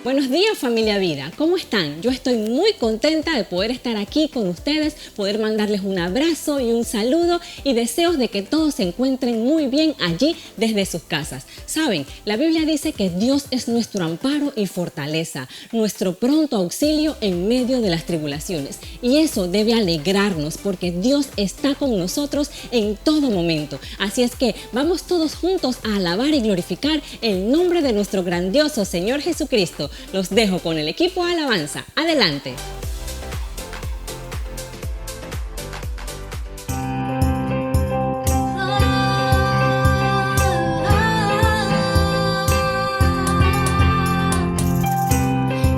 Buenos días, familia Vida, ¿cómo están? Yo estoy muy contenta de poder estar aquí con ustedes, poder mandarles un abrazo y un saludo y deseos de que todos se encuentren muy bien allí desde sus casas. Saben, la Biblia dice que Dios es nuestro amparo y fortaleza, nuestro pronto auxilio en medio de las tribulaciones. Y eso debe alegrarnos porque Dios está con nosotros en todo momento. Así es que vamos todos juntos a alabar y glorificar el nombre de nuestro grandioso Señor Jesucristo. Los dejo con el equipo de alabanza. Adelante.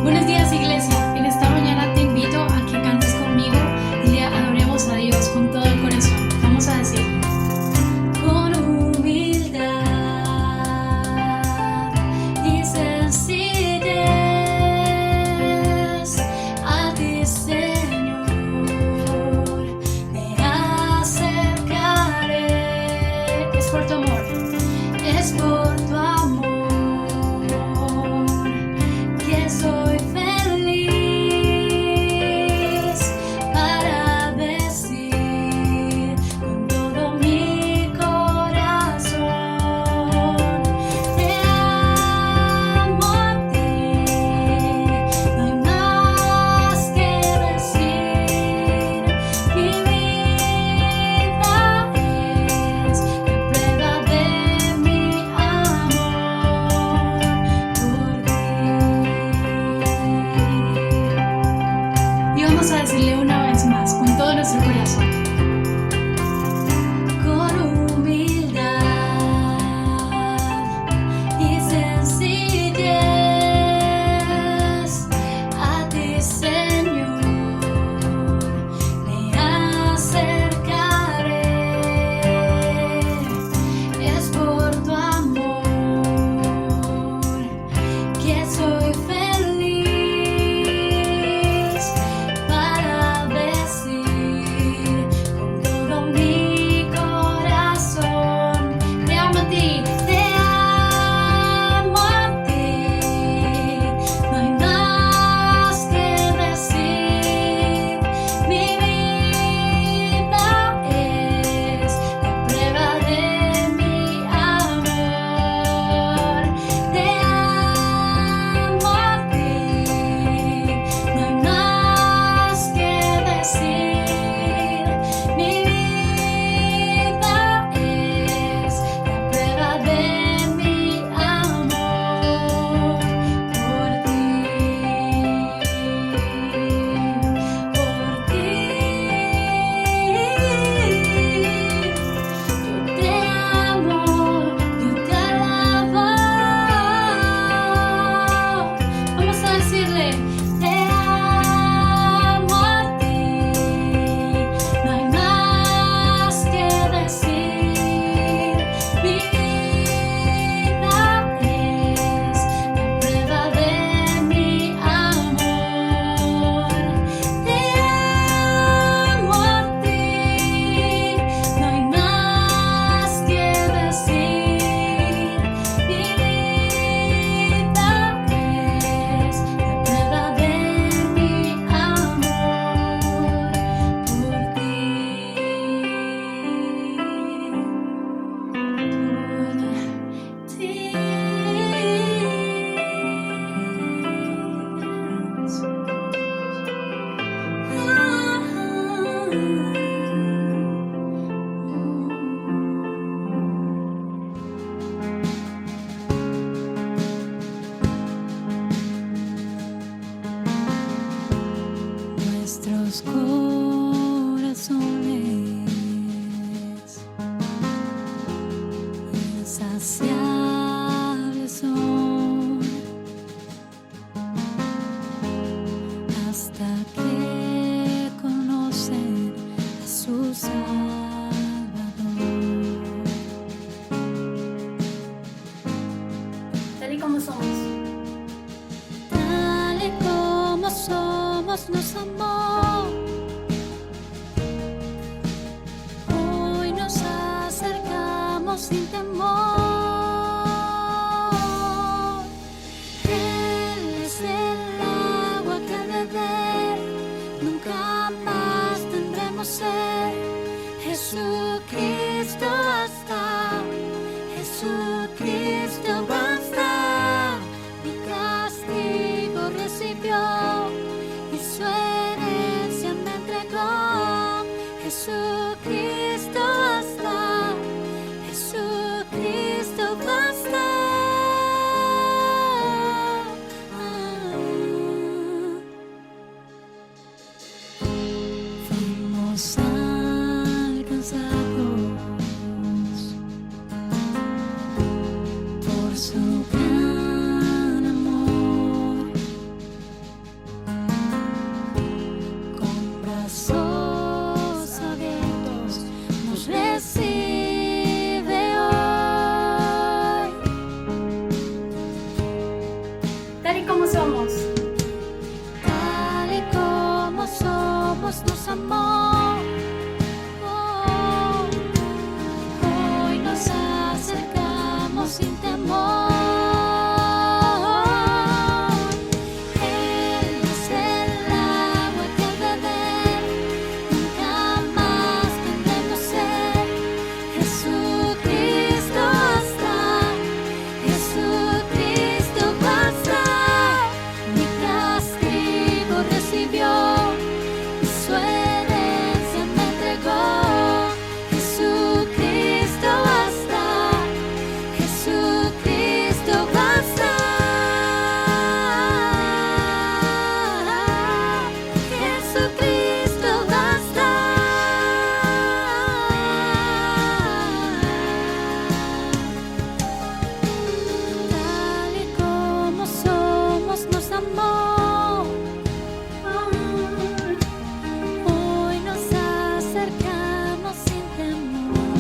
Buenos días, iglesia. En esta mañana te invito a que cantes conmigo y le adoremos a Dios con todo el corazón. Vamos a decir: con humildad y sencillez a ti, Señor, me acercaré. Es por tu amor, es por tu amor que soy feliz para decir con todo mi corazón: te amo a ti, no hay más que decir. Mi vida es la prueba de mi amor por ti. Y vamos a decirle una vez más, con todo nuestro corazón: con humildad y sencillez a ti, Señor, me acercaré. Es por tu amor que soy feliz para decir con todo mi corazón: te amo a ti, te amo a ti, no hay más que decir. Mi vida es la prueba de mi amor. Te amo a ti, no hay más que decir. Mi vida es la prueba de mi amor por ti, por ti. Yo te amo, yo te alabo. Vamos a decirle: te amo a ti, no hay más que decir. Mi vida es la prueba de mi amor. Te amo a ti, no hay más que decir. Mi vida es la prueba de mi amor por ti. Nuestros corazones insaciables son hasta que conocen a su Salvador. Tal y como somos. Tal y como somos, nos amó. Hoy nos acercamos sin temor. Él es Jesucristo basta, mi castigo recibió y su herencia me entregó. Jesucristo basta, Jesucristo basta. Fuimos alcanzados por su gran amor, con brazos abiertos nos recibe hoy. Tal y como somos. Tal y como somos nos amó. Oh, hoy nos acercamos sin temor. Él es el agua que al beber nunca más tendremos sed. Jesucristo basta, Jesucristo basta. Mi castigo recibió y su herencia me entregó. Jesucristo basta, Jesucristo basta. Jesucristo basta. Tal y como somos nos amó. Hoy nos acercamos sin temor,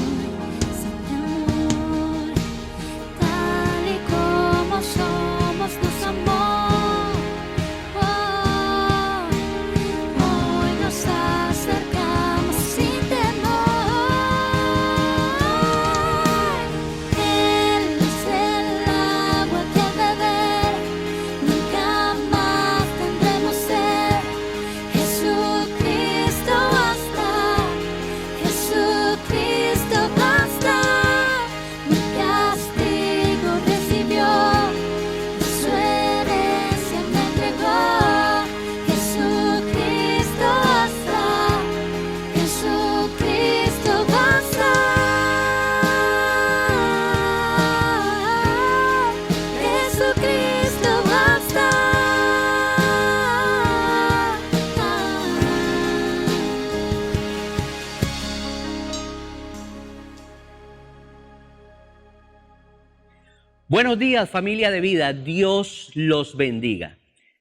sin temor. Tal y como somos nos amó. Hoy nos acercamos sin temor. Él es el agua que al beber nunca más tendremos sed. Jesucristo basta, Jesucristo basta. Mi castigo recibió y su herencia me entregó. Jesucristo basta, Jesucristo basta. Jesucristo basta. Buenos días, familia de vida. Dios los bendiga.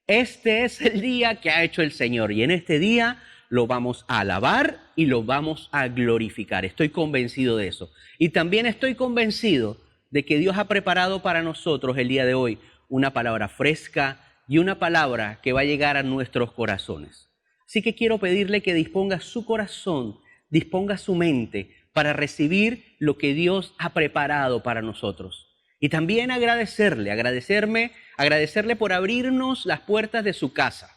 Este es el día que ha hecho el Señor y en este día lo vamos a alabar y lo vamos a glorificar. Estoy convencido de eso. Y también estoy convencido de que Dios ha preparado para nosotros el día de hoy una palabra fresca y una palabra que va a llegar a nuestros corazones. Así que quiero pedirle que disponga su corazón, disponga su mente para recibir lo que Dios ha preparado para nosotros. Y también agradecerle por abrirnos las puertas de su casa,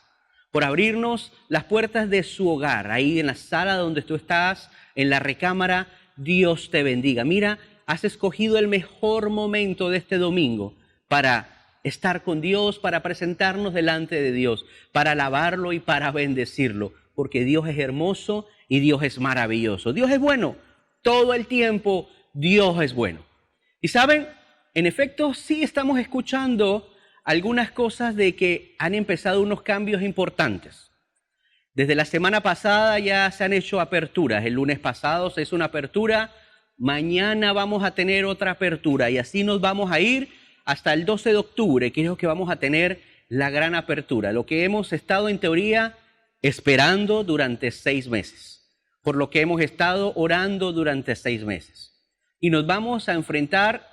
por abrirnos las puertas de su hogar, ahí en la sala donde tú estás, en la recámara. Dios te bendiga. Mira, has escogido el mejor momento de este domingo para estar con Dios, para presentarnos delante de Dios, para alabarlo y para bendecirlo, porque Dios es hermoso y Dios es maravilloso. Dios es bueno, todo el tiempo Dios es bueno. Y ¿saben? En efecto, sí estamos escuchando algunas cosas de que han empezado unos cambios importantes. Desde la semana pasada ya se han hecho aperturas. El lunes pasado se hizo una apertura, mañana vamos a tener otra apertura y así nos vamos a ir hasta el 12 de octubre, que es lo que vamos a tener la gran apertura. Lo que hemos estado en teoría esperando durante 6 meses, por lo que hemos estado orando durante 6 meses. Y nos vamos a enfrentar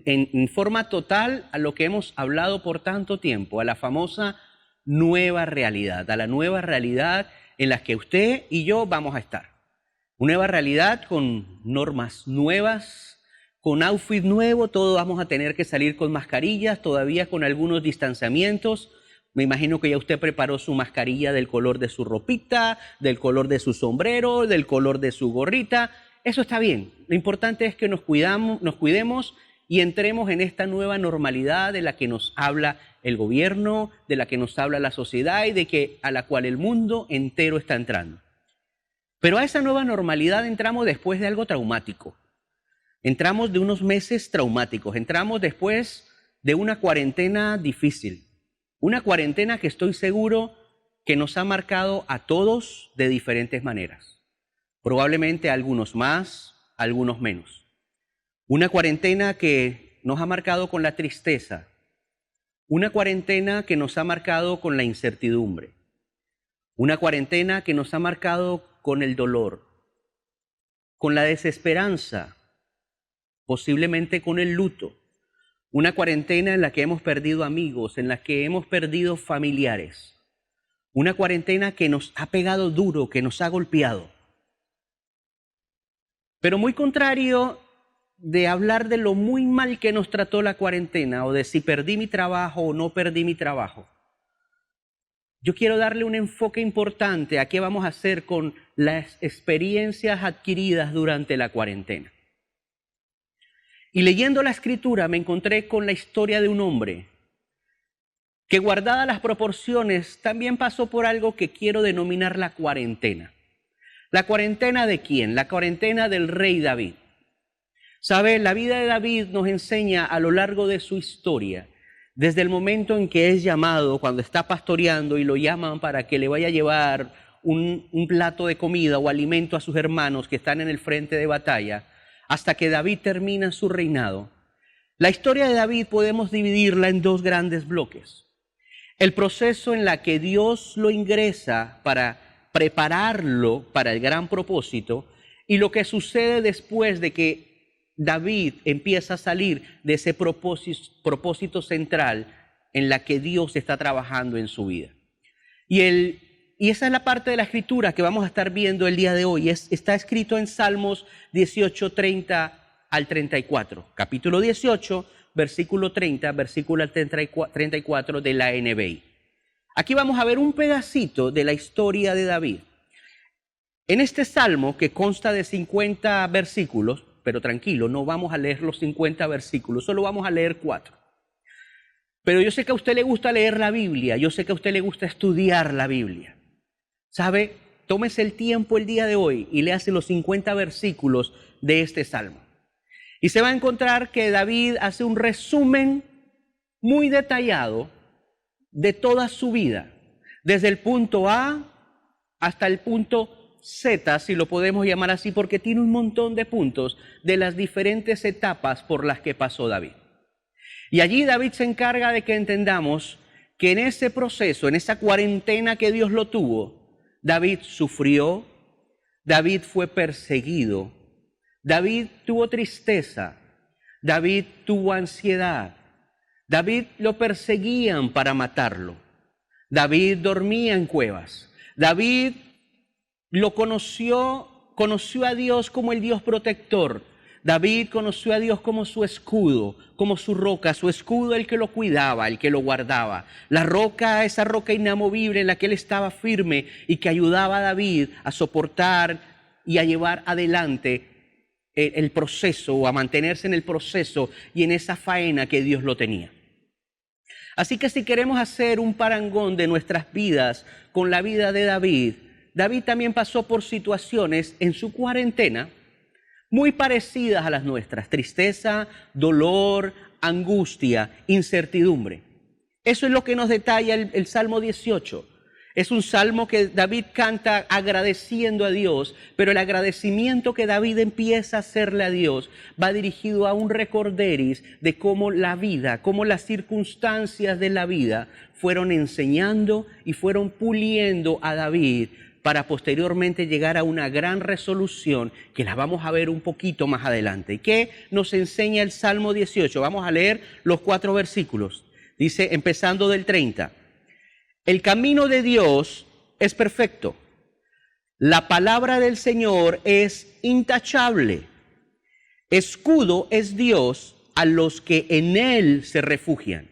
en forma total a lo que hemos hablado por tanto tiempo, a la famosa nueva realidad, a la nueva realidad en la que usted y yo vamos a estar. Una nueva realidad con normas nuevas, con outfit nuevo, todos vamos a tener que salir con mascarillas, todavía con algunos distanciamientos. Me imagino que ya usted preparó su mascarilla del color de su ropita, del color de su sombrero, del color de su gorrita. Eso está bien. Lo importante es que nos cuidemos y entremos en esta nueva normalidad de la que nos habla el gobierno, de la que nos habla la sociedad y a la cual el mundo entero está entrando. Pero a esa nueva normalidad entramos después de algo traumático. Entramos de unos meses traumáticos, entramos después de una cuarentena difícil. Una cuarentena que estoy seguro que nos ha marcado a todos de diferentes maneras. Probablemente a algunos más, a algunos menos. Una cuarentena que nos ha marcado con la tristeza. Una cuarentena que nos ha marcado con la incertidumbre. Una cuarentena que nos ha marcado con el dolor, con la desesperanza, posiblemente con el luto. Una cuarentena en la que hemos perdido amigos, en la que hemos perdido familiares. Una cuarentena que nos ha pegado duro, que nos ha golpeado. Pero muy contrario de hablar de lo muy mal que nos trató la cuarentena o de si perdí mi trabajo o no perdí mi trabajo, yo quiero darle un enfoque importante a qué vamos a hacer con las experiencias adquiridas durante la cuarentena. Y leyendo la Escritura me encontré con la historia de un hombre que, guardadas las proporciones, también pasó por algo que quiero denominar la cuarentena. ¿La cuarentena de quién? La cuarentena del rey David. ¿Sabe? La vida de David nos enseña a lo largo de su historia, desde el momento en que es llamado, cuando está pastoreando y lo llaman para que le vaya a llevar un plato de comida o alimento a sus hermanos que están en el frente de batalla, hasta que David termina su reinado. La historia de David podemos dividirla en dos grandes bloques. El proceso en la que Dios lo ingresa para prepararlo para el gran propósito y lo que sucede después de que David empieza a salir de ese propósito central en la que Dios está trabajando en su vida. Y esa es la parte de la Escritura que vamos a estar viendo el día de hoy. Está escrito en Salmos 18, 30 al 34. Capítulo 18, versículo 30, versículo 34 de la NBI. Aquí vamos a ver un pedacito de la historia de David. En este salmo, que consta de 50 versículos, pero tranquilo, no vamos a leer los 50 versículos, solo vamos a leer 4. Pero yo sé que a usted le gusta leer la Biblia, yo sé que a usted le gusta estudiar la Biblia. ¿Sabe? Tómese el tiempo el día de hoy y léase los 50 versículos de este salmo. Y se va a encontrar que David hace un resumen muy detallado de toda su vida, desde el punto A hasta el punto Z, si lo podemos llamar así, porque tiene un montón de puntos de las diferentes etapas por las que pasó David. Y allí David se encarga de que entendamos que en ese proceso, en esa cuarentena que Dios lo tuvo, David sufrió, David fue perseguido, David tuvo tristeza, David tuvo ansiedad, David lo perseguían para matarlo, David dormía en cuevas, David lo conoció a Dios como el Dios protector. David conoció a Dios como su escudo, como su roca, su escudo el que lo cuidaba, el que lo guardaba. La roca, esa roca inamovible en la que él estaba firme y que ayudaba a David a soportar y a llevar adelante el proceso o a mantenerse en el proceso y en esa faena que Dios lo tenía. Así que si queremos hacer un parangón de nuestras vidas con la vida de David, David también pasó por situaciones en su cuarentena muy parecidas a las nuestras: tristeza, dolor, angustia, incertidumbre. Eso es lo que nos detalla el Salmo 18. Es un salmo que David canta agradeciendo a Dios, pero el agradecimiento que David empieza a hacerle a Dios va dirigido a un recorderis de cómo la vida, cómo las circunstancias de la vida fueron enseñando y fueron puliendo a David para posteriormente llegar a una gran resolución que la vamos a ver un poquito más adelante. ¿Y qué nos enseña el Salmo 18? Vamos a leer los 4 versículos. Dice, empezando del 30. El camino de Dios es perfecto. La palabra del Señor es intachable. Escudo es Dios a los que en Él se refugian.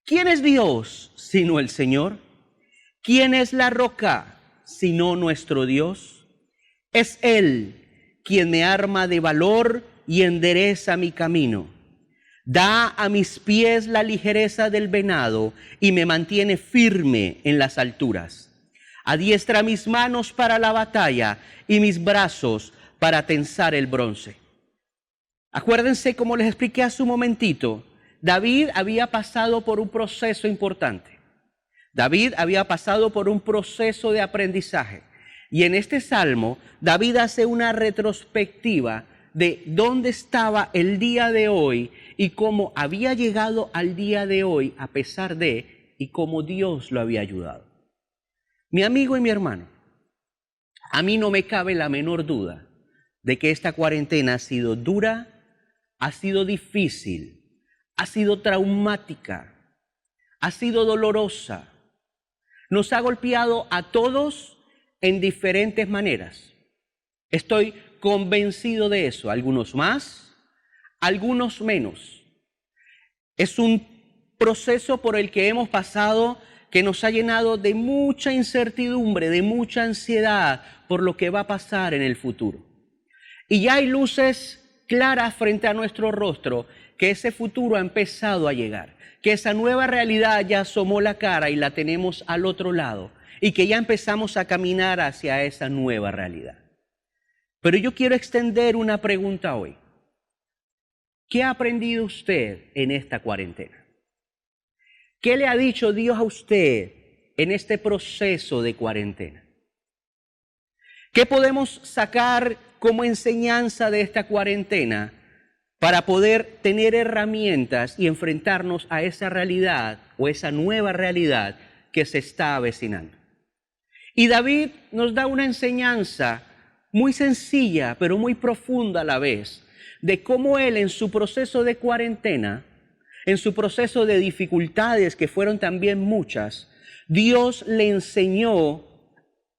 ¿Quién es Dios sino el Señor? ¿Quién es la roca sino nuestro Dios? Es Él quien me arma de valor y endereza mi camino. Da a mis pies la ligereza del venado y me mantiene firme en las alturas. Adiestra mis manos para la batalla y mis brazos para tensar el bronce. Acuérdense, como les expliqué hace un momentito, David había pasado por un proceso importante. David había pasado por un proceso de aprendizaje. Y en este salmo, David hace una retrospectiva de dónde estaba el día de hoy y cómo había llegado al día de hoy a pesar de, y cómo Dios lo había ayudado. Mi amigo y mi hermano, a mí no me cabe la menor duda de que esta cuarentena ha sido dura, ha sido difícil, ha sido traumática, ha sido dolorosa. Nos ha golpeado a todos en diferentes maneras. Estoy convencido de eso, algunos más, algunos menos. Es un proceso por el que hemos pasado que nos ha llenado de mucha incertidumbre, de mucha ansiedad por lo que va a pasar en el futuro. Y ya hay luces claras frente a nuestro rostro, que ese futuro ha empezado a llegar, que esa nueva realidad ya asomó la cara y la tenemos al otro lado, y que ya empezamos a caminar hacia esa nueva realidad. Pero yo quiero extender una pregunta hoy. ¿Qué ha aprendido usted en esta cuarentena? ¿Qué le ha dicho Dios a usted en este proceso de cuarentena? ¿Qué podemos sacar como enseñanza de esta cuarentena para poder tener herramientas y enfrentarnos a esa realidad o esa nueva realidad que se está avecinando? Y David nos da una enseñanza muy sencilla, pero muy profunda a la vez, de cómo él en su proceso de cuarentena, en su proceso de dificultades, que fueron también muchas, Dios le enseñó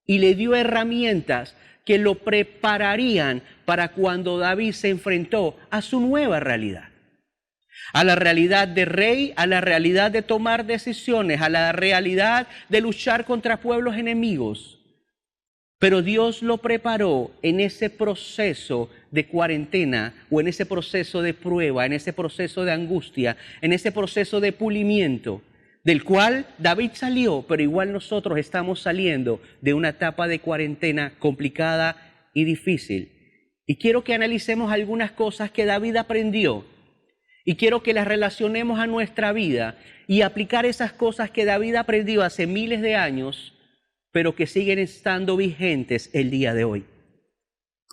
y le dio herramientas que lo prepararían para cuando David se enfrentó a su nueva realidad. A la realidad de rey, a la realidad de tomar decisiones, a la realidad de luchar contra pueblos enemigos. Pero Dios lo preparó en ese proceso de cuarentena o en ese proceso de prueba, en ese proceso de angustia, en ese proceso de pulimiento, del cual David salió, pero igual nosotros estamos saliendo de una etapa de cuarentena complicada y difícil. Y quiero que analicemos algunas cosas que David aprendió y quiero que las relacionemos a nuestra vida y aplicar esas cosas que David aprendió hace miles de años, pero que siguen estando vigentes el día de hoy.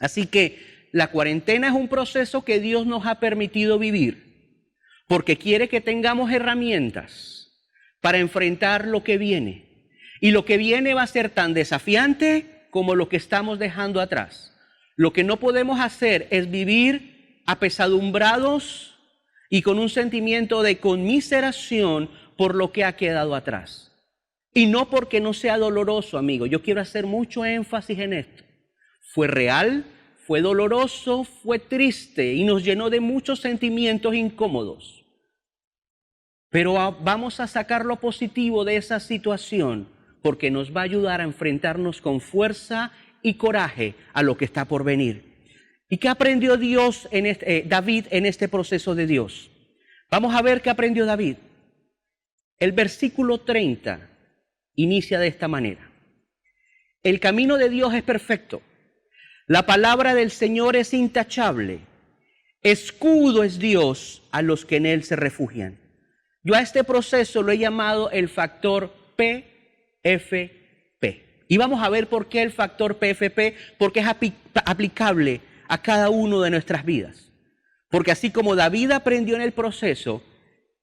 Así que la cuarentena es un proceso que Dios nos ha permitido vivir, porque quiere que tengamos herramientas para enfrentar lo que viene. Y lo que viene va a ser tan desafiante como lo que estamos dejando atrás. Lo que no podemos hacer es vivir apesadumbrados y con un sentimiento de conmiseración por lo que ha quedado atrás. Y no porque no sea doloroso, amigo. Yo quiero hacer mucho énfasis en esto. Fue real, fue doloroso, fue triste y nos llenó de muchos sentimientos incómodos. Pero vamos a sacar lo positivo de esa situación porque nos va a ayudar a enfrentarnos con fuerza y coraje a lo que está por venir. ¿Y qué aprendió David en este proceso de Dios? Vamos a ver qué aprendió David. El versículo 30 inicia de esta manera. El camino de Dios es perfecto. La palabra del Señor es intachable. Escudo es Dios a los que en Él se refugian. Yo a este proceso lo he llamado el factor PFP. Y vamos a ver por qué el factor PFP, porque es aplicable a cada uno de nuestras vidas. Porque así como David aprendió en el proceso,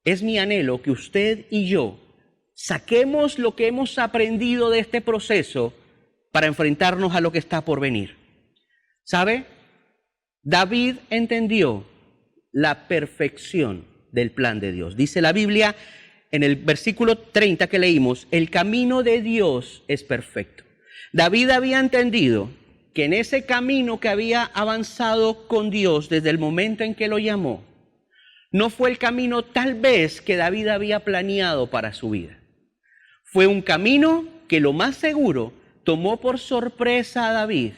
es mi anhelo que usted y yo saquemos lo que hemos aprendido de este proceso para enfrentarnos a lo que está por venir. ¿Sabe? David entendió la perfección del plan de Dios. Dice la Biblia en el versículo 30 que leímos, el camino de Dios es perfecto. David había entendido que en ese camino que había avanzado con Dios desde el momento en que lo llamó, no fue el camino tal vez que David había planeado para su vida. Fue un camino que lo más seguro tomó por sorpresa a David,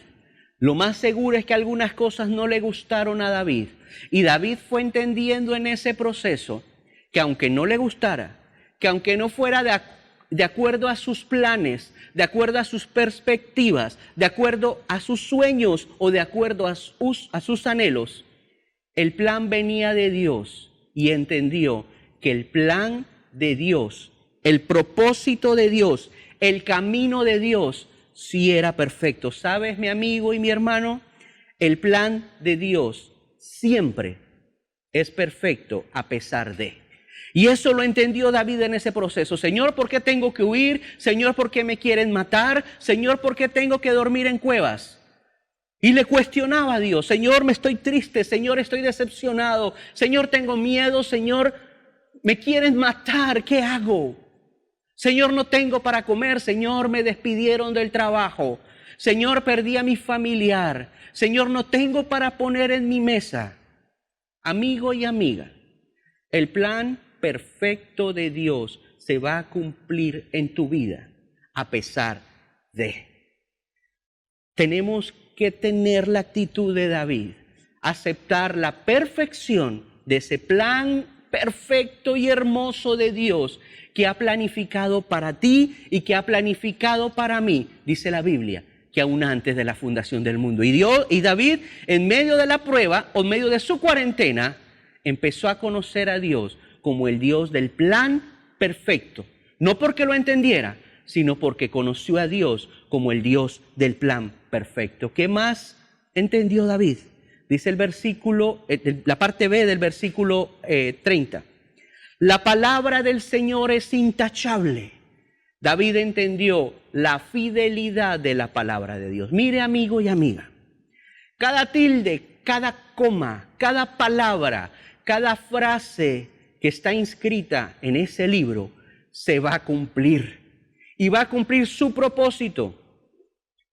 Lo más seguro es que algunas cosas no le gustaron a David. Y David fue entendiendo en ese proceso que aunque no le gustara, que aunque no fuera de acuerdo a sus planes, de acuerdo a sus perspectivas, de acuerdo a sus sueños o de acuerdo a sus anhelos, el plan venía de Dios y entendió que el plan de Dios, el propósito de Dios, el camino de Dios, sí era perfecto. ¿Sabes, mi amigo y mi hermano? El plan de Dios siempre es perfecto a pesar de. Y eso lo entendió David en ese proceso. Señor, ¿por qué tengo que huir? Señor, ¿por qué me quieren matar? Señor, ¿por qué tengo que dormir en cuevas? Y le cuestionaba a Dios. Señor, me estoy triste. Señor, estoy decepcionado. Señor, tengo miedo. Señor, me quieren matar. ¿Qué hago? Señor, no tengo para comer. Señor, me despidieron del trabajo. Señor, perdí a mi familiar. Señor, no tengo para poner en mi mesa. Amigo y amiga, el plan perfecto de Dios se va a cumplir en tu vida a pesar de. Tenemos que tener la actitud de David, aceptar la perfección de ese plan perfecto y hermoso de Dios que ha planificado para ti y que ha planificado para mí, dice la Biblia, que aún antes de la fundación del mundo. Y David, en medio de la prueba o en medio de su cuarentena, empezó a conocer a Dios como el Dios del plan perfecto. No porque lo entendiera, sino porque conoció a Dios como el Dios del plan perfecto. ¿Qué más entendió David? Dice el versículo, la parte B del versículo 30. La palabra del Señor es intachable. David entendió la fidelidad de la palabra de Dios. Mire, amigo y amiga, cada tilde, cada coma, cada palabra, cada frase que está inscrita en ese libro se va a cumplir. Y va a cumplir su propósito.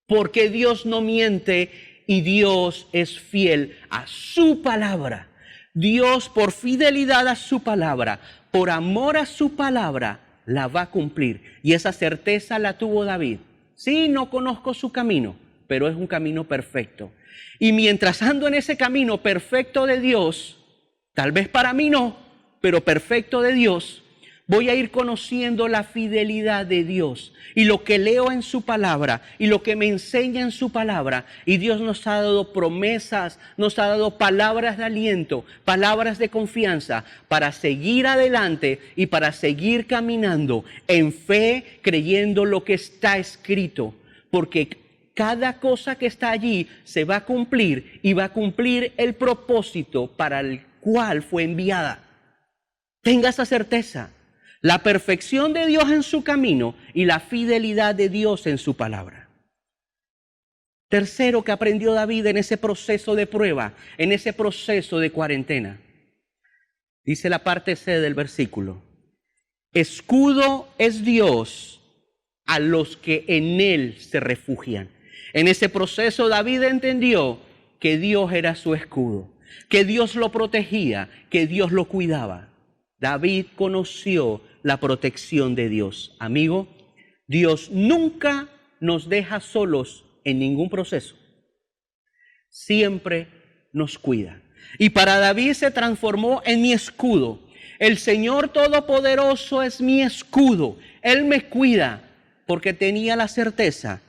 Porque Dios no miente y Dios es fiel a su palabra. Dios, por fidelidad a su palabra, por amor a su palabra, la va a cumplir. Y esa certeza la tuvo David. Sí, no conozco su camino, pero es un camino perfecto. Y mientras ando en ese camino perfecto de Dios, tal vez para mí no, pero perfecto de Dios, voy a ir conociendo la fidelidad de Dios y lo que leo en su palabra y lo que me enseña en su palabra. Y Dios nos ha dado promesas, nos ha dado palabras de aliento, palabras de confianza para seguir adelante y para seguir caminando en fe, creyendo lo que está escrito. Porque cada cosa que está allí se va a cumplir y va a cumplir el propósito para el cual fue enviada. Tenga esa certeza. La perfección de Dios en su camino y la fidelidad de Dios en su palabra. Tercero que aprendió David en ese proceso de prueba, en ese proceso de cuarentena. Dice la parte C del versículo. Escudo es Dios a los que en Él se refugian. En ese proceso David entendió que Dios era su escudo, que Dios lo protegía, que Dios lo cuidaba. David conoció la protección de Dios. Amigo, Dios nunca nos deja solos en ningún proceso. Siempre nos cuida. Y para David se transformó en mi escudo. El Señor Todopoderoso es mi escudo. Él me cuida porque tenía la certeza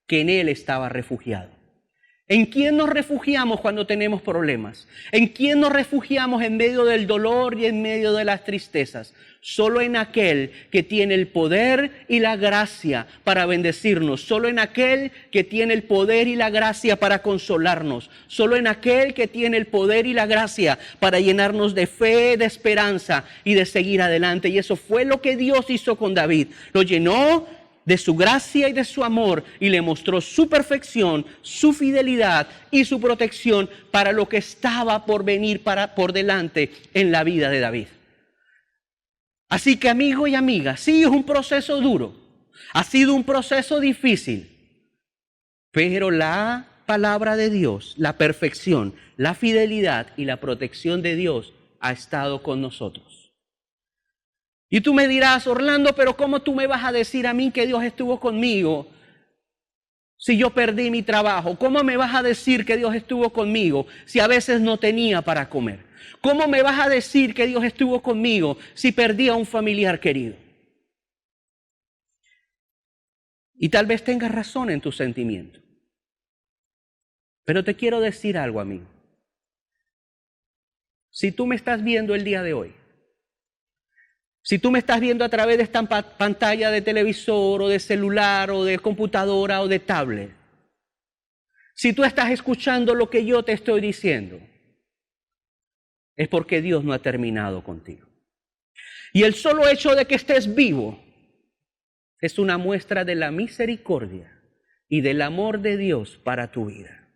que en Él estaba refugiado. ¿En quién nos refugiamos cuando tenemos problemas? ¿En quién nos refugiamos en medio del dolor y en medio de las tristezas? Solo en aquel que tiene el poder y la gracia para bendecirnos. Solo en aquel que tiene el poder y la gracia para consolarnos. Solo en aquel que tiene el poder y la gracia para llenarnos de fe, de esperanza y de seguir adelante. Y eso fue lo que Dios hizo con David. Lo llenó de su gracia y de su amor y le mostró su perfección, su fidelidad y su protección para lo que estaba por venir por delante en la vida de David. Así que, amigo y amiga, sí es un proceso duro, ha sido un proceso difícil, pero la palabra de Dios, la perfección, la fidelidad y la protección de Dios ha estado con nosotros. Y tú me dirás, Orlando, pero ¿cómo tú me vas a decir a mí que Dios estuvo conmigo si yo perdí mi trabajo? ¿Cómo me vas a decir que Dios estuvo conmigo si a veces no tenía para comer? ¿Cómo me vas a decir que Dios estuvo conmigo si perdí a un familiar querido? Y tal vez tengas razón en tu sentimiento. Pero te quiero decir algo, amigo. Si tú me estás viendo el día de hoy, si tú me estás viendo a través de esta pantalla de televisor o de celular o de computadora o de tablet, si tú estás escuchando lo que yo te estoy diciendo, es porque Dios no ha terminado contigo. Y el solo hecho de que estés vivo es una muestra de la misericordia y del amor de Dios para tu vida.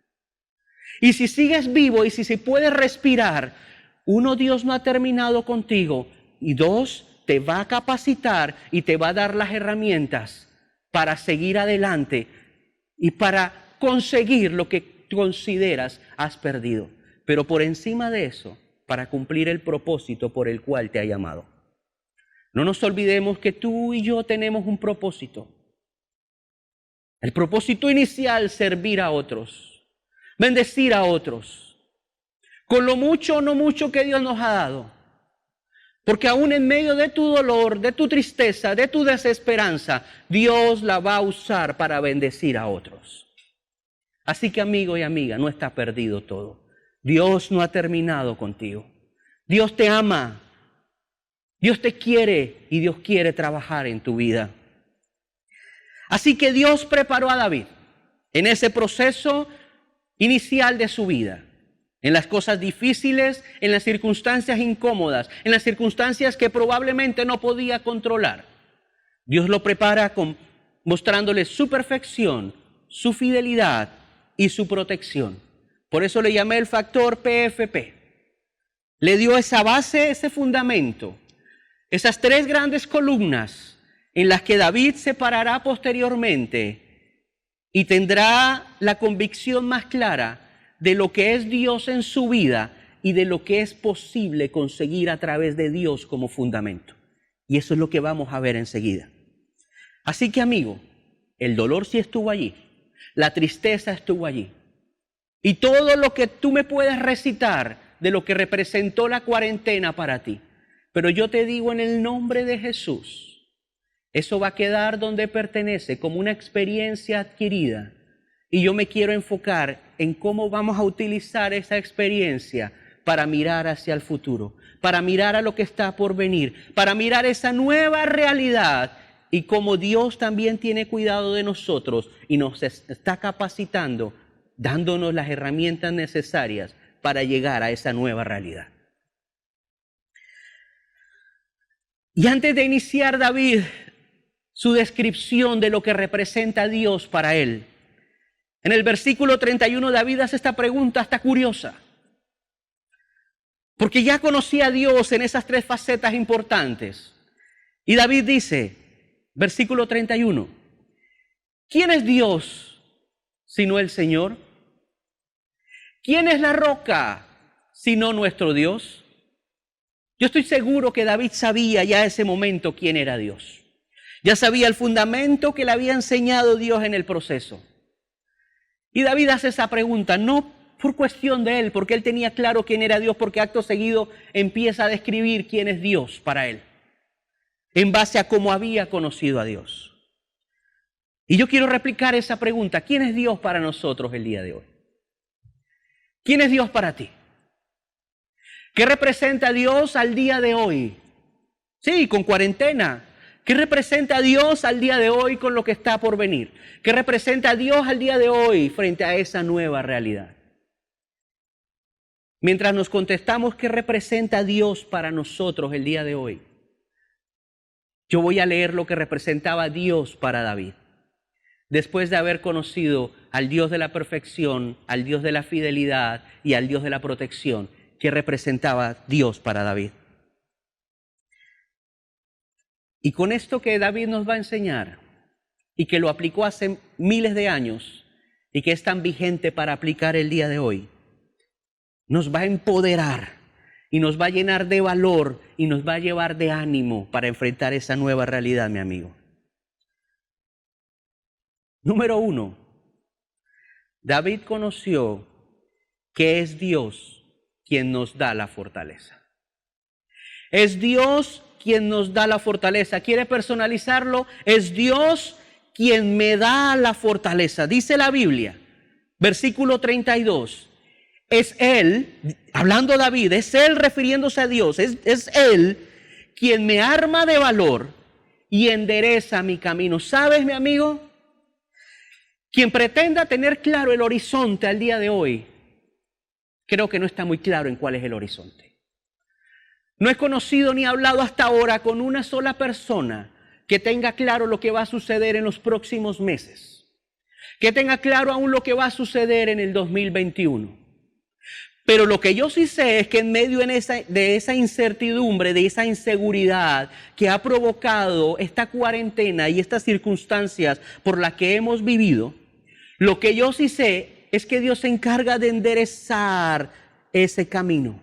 Y si sigues vivo y si puedes respirar, uno, Dios no ha terminado contigo, y dos, te va a capacitar y te va a dar las herramientas para seguir adelante y para conseguir lo que consideras has perdido. Pero por encima de eso, para cumplir el propósito por el cual te ha llamado. No nos olvidemos que tú y yo tenemos un propósito. El propósito inicial, servir a otros, bendecir a otros, con lo mucho o no mucho que Dios nos ha dado. Porque aún en medio de tu dolor, de tu tristeza, de tu desesperanza, Dios la va a usar para bendecir a otros. Así que, amigo y amiga, no está perdido todo. Dios no ha terminado contigo. Dios te ama. Dios te quiere y Dios quiere trabajar en tu vida. Así que Dios preparó a David en ese proceso inicial de su vida. En las cosas difíciles, en las circunstancias incómodas, en las circunstancias que probablemente no podía controlar. Dios lo prepara mostrándole su perfección, su fidelidad y su protección. Por eso le llamé el factor PFP. Le dio esa base, ese fundamento, esas tres grandes columnas en las que David se parará posteriormente y tendrá la convicción más clara de lo que es Dios en su vida y de lo que es posible conseguir a través de Dios como fundamento. Y eso es lo que vamos a ver enseguida. Así que, amigo, el dolor sí estuvo allí, la tristeza estuvo allí. Y todo lo que tú me puedes recitar de lo que representó la cuarentena para ti. Pero yo te digo en el nombre de Jesús, eso va a quedar donde pertenece como una experiencia adquirida. Y yo me quiero enfocar en cómo vamos a utilizar esa experiencia para mirar hacia el futuro, para mirar a lo que está por venir, para mirar esa nueva realidad y cómo Dios también tiene cuidado de nosotros y nos está capacitando, dándonos las herramientas necesarias para llegar a esa nueva realidad. Y antes de iniciar David su descripción de lo que representa Dios para él, en el versículo 31 David hace esta pregunta hasta curiosa. Porque ya conocía a Dios en esas tres facetas importantes. Y David dice, versículo 31, ¿quién es Dios sino el Señor? ¿Quién es la roca sino nuestro Dios? Yo estoy seguro que David sabía ya en ese momento quién era Dios. Ya sabía el fundamento que le había enseñado Dios en el proceso. Y David hace esa pregunta, no por cuestión de él, porque él tenía claro quién era Dios, porque acto seguido empieza a describir quién es Dios para él, en base a cómo había conocido a Dios. Y yo quiero replicar esa pregunta, ¿quién es Dios para nosotros el día de hoy? ¿Quién es Dios para ti? ¿Qué representa Dios al día de hoy? Sí, con cuarentena. ¿Qué representa a Dios al día de hoy con lo que está por venir? ¿Qué representa a Dios al día de hoy frente a esa nueva realidad? Mientras nos contestamos qué representa a Dios para nosotros el día de hoy, yo voy a leer lo que representaba Dios para David. Después de haber conocido al Dios de la perfección, al Dios de la fidelidad y al Dios de la protección, ¿qué representaba Dios para David? Y con esto que David nos va a enseñar, y que lo aplicó hace miles de años, y que es tan vigente para aplicar el día de hoy, nos va a empoderar, y nos va a llenar de valor, y nos va a llevar de ánimo para enfrentar esa nueva realidad, mi amigo. Número 1, David conoció que es Dios quien nos da la fortaleza. Es Dios quien nos da la fortaleza. ¿Quiere personalizarlo? Es Dios quien me da la fortaleza. Dice la Biblia, versículo 32. Es Él, hablando David, es Él refiriéndose a Dios. Es Él quien me arma de valor y endereza mi camino. ¿Sabes, mi amigo? Quien pretenda tener claro el horizonte al día de hoy, creo que no está muy claro en cuál es el horizonte. No he conocido ni hablado hasta ahora con una sola persona que tenga claro lo que va a suceder en los próximos meses, que tenga claro aún lo que va a suceder en el 2021. Pero lo que yo sí sé es que en medio de esa incertidumbre, de esa inseguridad que ha provocado esta cuarentena y estas circunstancias por las que hemos vivido, lo que yo sí sé es que Dios se encarga de enderezar ese camino.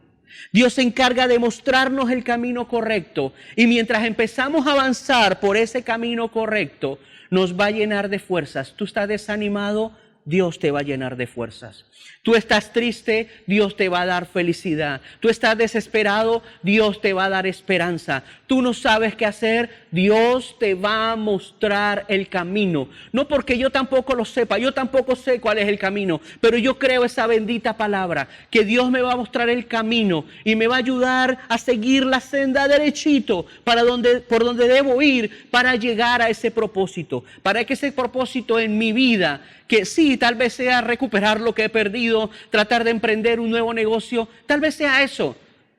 Dios se encarga de mostrarnos el camino correcto, y mientras empezamos a avanzar por ese camino correcto, nos va a llenar de fuerzas. ¿Tú estás desanimado? Dios te va a llenar de fuerzas. Tú estás triste, Dios te va a dar felicidad. Tú estás desesperado, Dios te va a dar esperanza. Tú no sabes qué hacer, Dios te va a mostrar el camino. No porque yo tampoco lo sepa, yo tampoco sé cuál es el camino, pero yo creo esa bendita palabra, que Dios me va a mostrar el camino y me va a ayudar a seguir la senda derechito por donde debo ir para llegar a ese propósito. Para que ese propósito en mi vida, que sí, tal vez sea recuperar lo que he perdido, tratar de emprender un nuevo negocio, tal vez sea eso.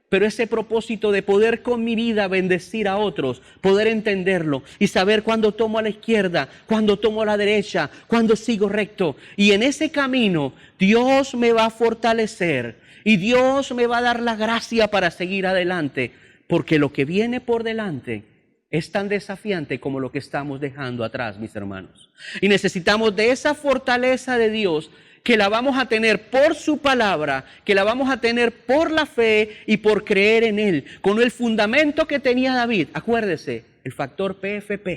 Pero ese propósito de poder con mi vida bendecir a otros, poder entenderlo y saber cuándo tomo a la izquierda, cuándo tomo a la derecha, cuándo sigo recto. Y en ese camino Dios me va a fortalecer y Dios me va a dar la gracia para seguir adelante, porque lo que viene por delante es tan desafiante como lo que estamos dejando atrás, mis hermanos. Y necesitamos de esa fortaleza de Dios, que la vamos a tener por su palabra, que la vamos a tener por la fe y por creer en Él, con el fundamento que tenía David. Acuérdese, el factor PFP.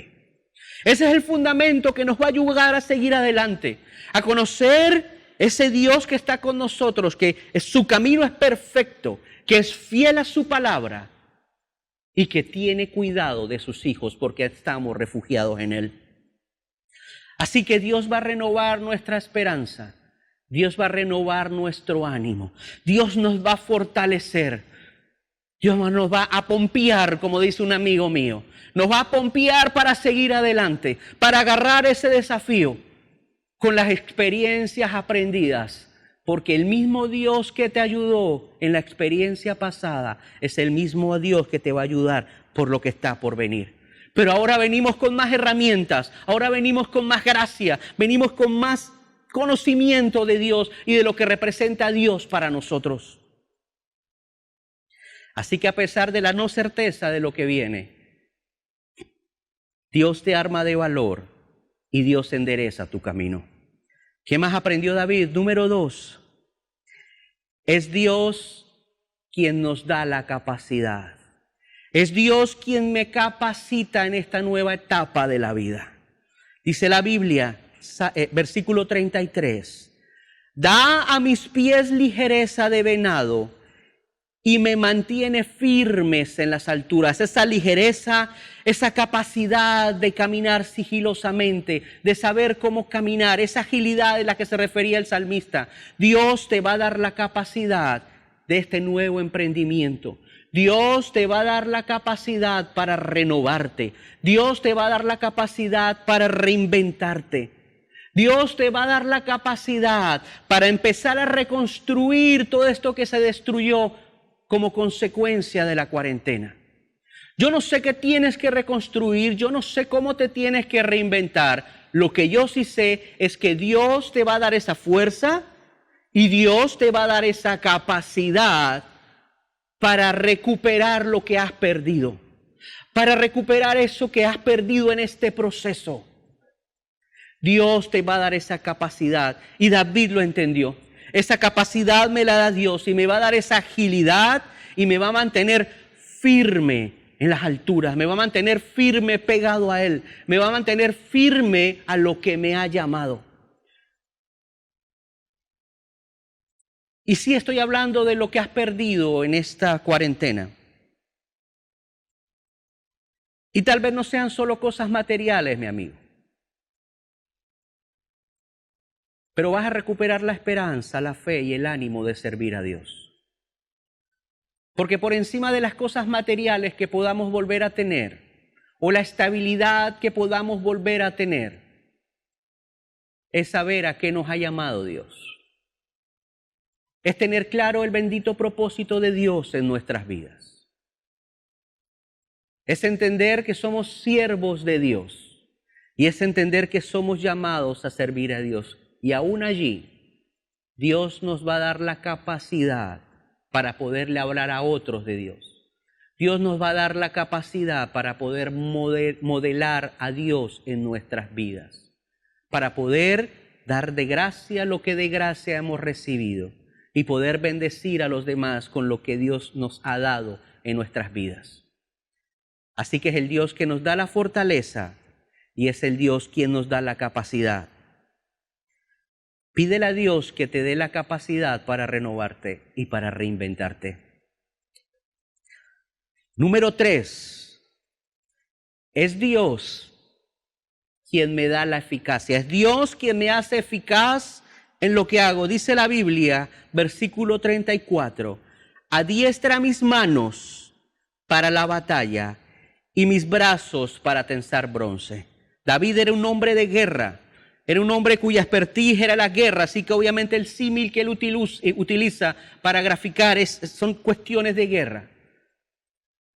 Ese es el fundamento que nos va a ayudar a seguir adelante, a conocer ese Dios que está con nosotros, que su camino es perfecto, que es fiel a su palabra y que tiene cuidado de sus hijos porque estamos refugiados en Él. Así que Dios va a renovar nuestra esperanza. Dios va a renovar nuestro ánimo. Dios nos va a fortalecer. Dios nos va a pompear, como dice un amigo mío. Nos va a pompear para seguir adelante, para agarrar ese desafío con las experiencias aprendidas. Porque el mismo Dios que te ayudó en la experiencia pasada es el mismo Dios que te va a ayudar por lo que está por venir. Pero ahora venimos con más herramientas, ahora venimos con más gracia, venimos con más conocimiento de Dios y de lo que representa a Dios para nosotros. Así que a pesar de la no certeza de lo que viene, Dios te arma de valor y Dios endereza tu camino. ¿Qué más aprendió David? Número 2, es Dios quien nos da la capacidad. Es Dios quien me capacita en esta nueva etapa de la vida. Dice la Biblia, versículo 33, da a mis pies ligereza de venado y me mantiene firmes en las alturas. Esa ligereza, esa capacidad de caminar sigilosamente, de saber cómo caminar, esa agilidad de la que se refería el salmista. Dios te va a dar la capacidad de este nuevo emprendimiento. Dios te va a dar la capacidad para renovarte. Dios te va a dar la capacidad para reinventarte. Dios te va a dar la capacidad para empezar a reconstruir todo esto que se destruyó como consecuencia de la cuarentena. Yo no sé qué tienes que reconstruir, yo no sé cómo te tienes que reinventar. Lo que yo sí sé es que Dios te va a dar esa fuerza y Dios te va a dar esa capacidad para recuperar lo que has perdido, para recuperar eso que has perdido en este proceso. Dios te va a dar esa capacidad y David lo entendió. Esa capacidad me la da Dios y me va a dar esa agilidad y me va a mantener firme en las alturas, me va a mantener firme pegado a Él, me va a mantener firme a lo que me ha llamado. Y sí estoy hablando de lo que has perdido en esta cuarentena. Y tal vez no sean solo cosas materiales, mi amigo. Pero vas a recuperar la esperanza, la fe y el ánimo de servir a Dios. Porque por encima de las cosas materiales que podamos volver a tener, o la estabilidad que podamos volver a tener, es saber a qué nos ha llamado Dios. Es tener claro el bendito propósito de Dios en nuestras vidas. Es entender que somos siervos de Dios. Y es entender que somos llamados a servir a Dios. Y aún allí, Dios nos va a dar la capacidad para poderle hablar a otros de Dios. Dios nos va a dar la capacidad para poder modelar a Dios en nuestras vidas. Para poder dar de gracia lo que de gracia hemos recibido. Y poder bendecir a los demás con lo que Dios nos ha dado en nuestras vidas. Así que es el Dios que nos da la fortaleza y es el Dios quien nos da la capacidad. Pídele a Dios que te dé la capacidad para renovarte y para reinventarte. Número 3. Es Dios quien me da la eficacia. Es Dios quien me hace eficaz en lo que hago. Dice la Biblia, versículo 34, adiestra mis manos para la batalla y mis brazos para tensar bronce. David era un hombre de guerra, era un hombre cuya expertise era la guerra, así que obviamente el símil que él utiliza para graficar son cuestiones de guerra.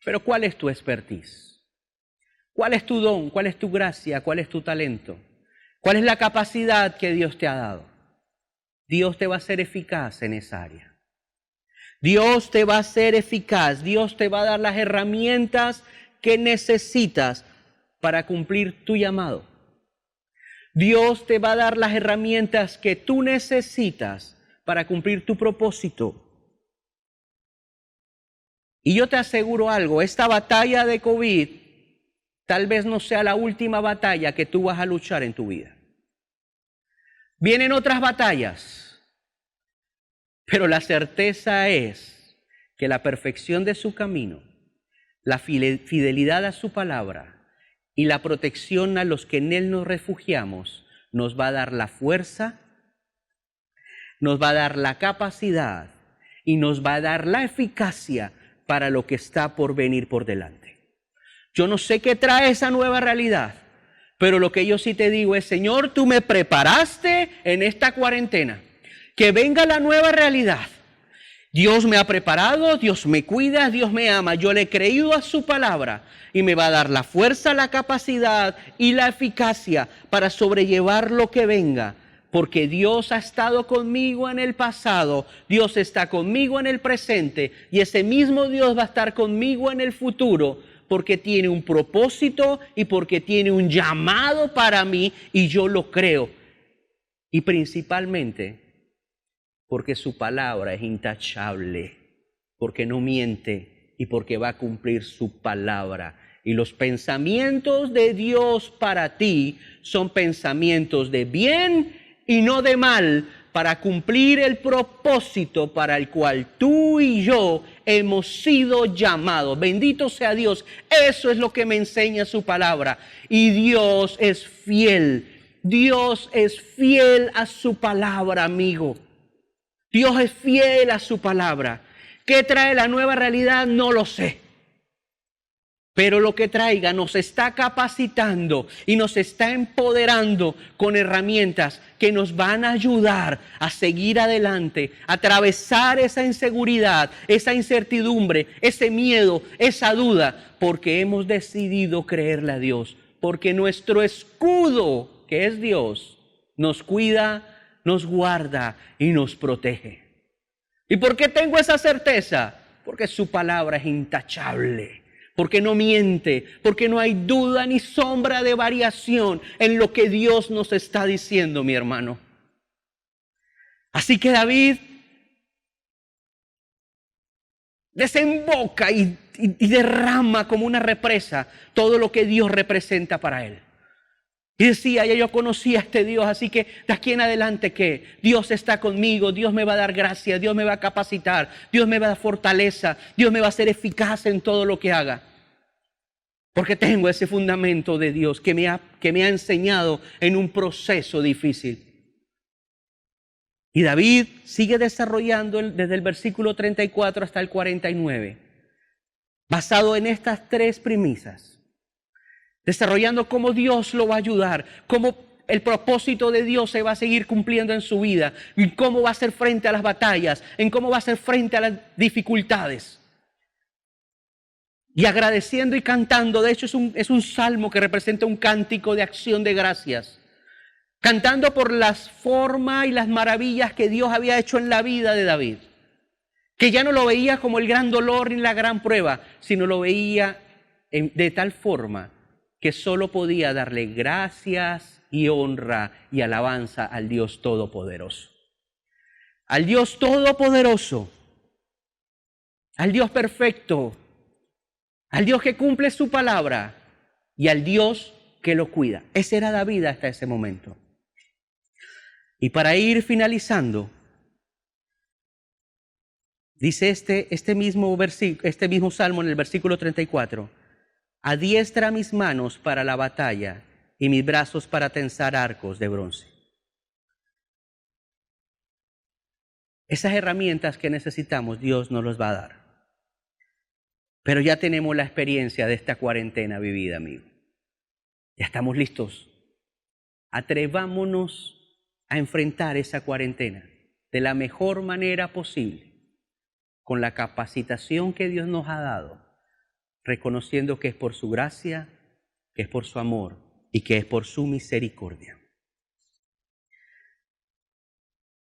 Pero ¿cuál es tu expertise? ¿Cuál es tu don? ¿Cuál es tu gracia? ¿Cuál es tu talento? ¿Cuál es la capacidad que Dios te ha dado? Dios te va a hacer eficaz en esa área. Dios te va a hacer eficaz. Dios te va a dar las herramientas que necesitas para cumplir tu llamado. Dios te va a dar las herramientas que tú necesitas para cumplir tu propósito. Y yo te aseguro algo, esta batalla de COVID tal vez no sea la última batalla que tú vas a luchar en tu vida. Vienen otras batallas, pero la certeza es que la perfección de su camino, la fidelidad a su palabra y la protección a los que en Él nos refugiamos nos va a dar la fuerza, nos va a dar la capacidad y nos va a dar la eficacia para lo que está por venir por delante. Yo no sé qué trae esa nueva realidad. Pero lo que yo sí te digo es, Señor, tú me preparaste en esta cuarentena. Que venga la nueva realidad. Dios me ha preparado, Dios me cuida, Dios me ama. Yo le he creído a su palabra y me va a dar la fuerza, la capacidad y la eficacia para sobrellevar lo que venga. Porque Dios ha estado conmigo en el pasado, Dios está conmigo en el presente y ese mismo Dios va a estar conmigo en el futuro. Porque tiene un propósito y porque tiene un llamado para mí y yo lo creo. Y principalmente porque su palabra es intachable, porque no miente y porque va a cumplir su palabra. Y los pensamientos de Dios para ti son pensamientos de bien y no de mal, para cumplir el propósito para el cual tú y yo hemos sido llamados. Bendito sea Dios. Eso es lo que me enseña su palabra. Y Dios es fiel. Dios es fiel a su palabra, amigo. Dios es fiel a su palabra. ¿Qué trae la nueva realidad? No lo sé. Pero lo que traiga nos está capacitando y nos está empoderando con herramientas que nos van a ayudar a seguir adelante, a atravesar esa inseguridad, esa incertidumbre, ese miedo, esa duda, porque hemos decidido creerle a Dios, porque nuestro escudo, que es Dios, nos cuida, nos guarda y nos protege. ¿Y por qué tengo esa certeza? Porque su palabra es intachable. Porque no miente, porque no hay duda ni sombra de variación en lo que Dios nos está diciendo, mi hermano. Así que David desemboca y derrama como una represa todo lo que Dios representa para él. Y decía, ya yo conocía a este Dios, así que de aquí en adelante que Dios está conmigo, Dios me va a dar gracia, Dios me va a capacitar, Dios me va a dar fortaleza, Dios me va a hacer eficaz en todo lo que haga. Porque tengo ese fundamento de Dios que me ha enseñado en un proceso difícil. Y David sigue desarrollando desde el versículo 34 hasta el 49, basado en estas tres premisas. Desarrollando cómo Dios lo va a ayudar, cómo el propósito de Dios se va a seguir cumpliendo en su vida, y cómo va a hacer frente a las batallas, en cómo va a hacer frente a las dificultades. Y agradeciendo y cantando, de hecho es un salmo que representa un cántico de acción de gracias. Cantando por las formas y las maravillas que Dios había hecho en la vida de David. Que ya no lo veía como el gran dolor ni la gran prueba, sino lo veía de tal forma que solo podía darle gracias y honra y alabanza al Dios Todopoderoso. Al Dios Todopoderoso, al Dios perfecto, al Dios que cumple su palabra y al Dios que lo cuida. Ese era David hasta ese momento. Y para ir finalizando, dice este mismo salmo en el versículo 34, adiestra mis manos para la batalla y mis brazos para tensar arcos de bronce. Esas herramientas que necesitamos, Dios nos los va a dar. Pero ya tenemos la experiencia de esta cuarentena vivida, amigo. Ya estamos listos. Atrevámonos a enfrentar esa cuarentena de la mejor manera posible, con la capacitación que Dios nos ha dado, reconociendo que es por su gracia, que es por su amor y que es por su misericordia.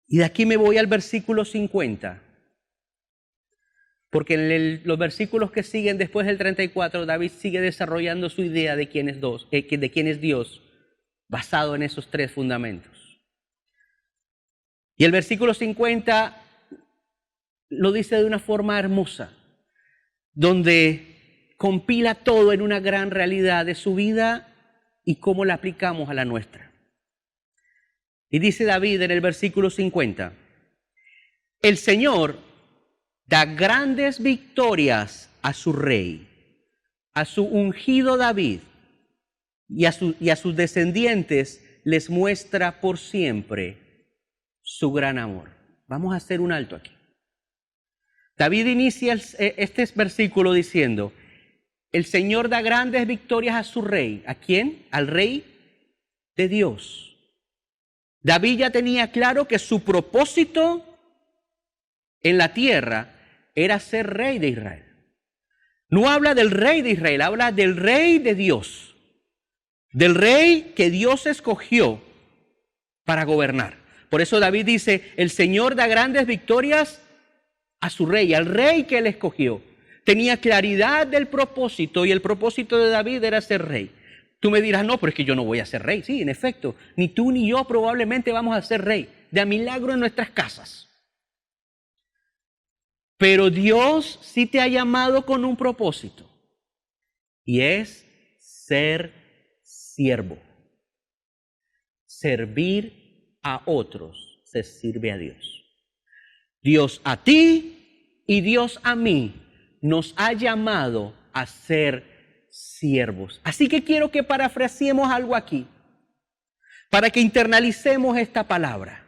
Y de aquí me voy al versículo 50, porque en los versículos que siguen después del 34, David sigue desarrollando su idea de quién es Dios, basado en esos tres fundamentos. Y el versículo 50 lo dice de una forma hermosa, donde compila todo en una gran realidad de su vida y cómo la aplicamos a la nuestra. Y dice David en el versículo 50, el Señor da grandes victorias a su rey, a su ungido David, y a sus descendientes les muestra por siempre su gran amor. Vamos a hacer un alto aquí. David inicia este versículo diciendo, el Señor da grandes victorias a su rey. ¿A quién? Al rey de Dios. David ya tenía claro que su propósito en la tierra era ser rey de Israel. No habla del rey de Israel, habla del rey de Dios. Del rey que Dios escogió para gobernar. Por eso David dice, el Señor da grandes victorias a su rey, al rey que él escogió. Tenía claridad del propósito y el propósito de David era ser rey. Tú me dirás, no, pero es que yo no voy a ser rey. Sí, en efecto, ni tú ni yo probablemente vamos a ser rey, de a milagro en nuestras casas. Pero Dios sí te ha llamado con un propósito y es ser siervo. Servir a otros se sirve a Dios. Dios a ti y Dios a mí nos ha llamado a ser siervos. Así que quiero que parafraseemos algo aquí, para que internalicemos esta palabra.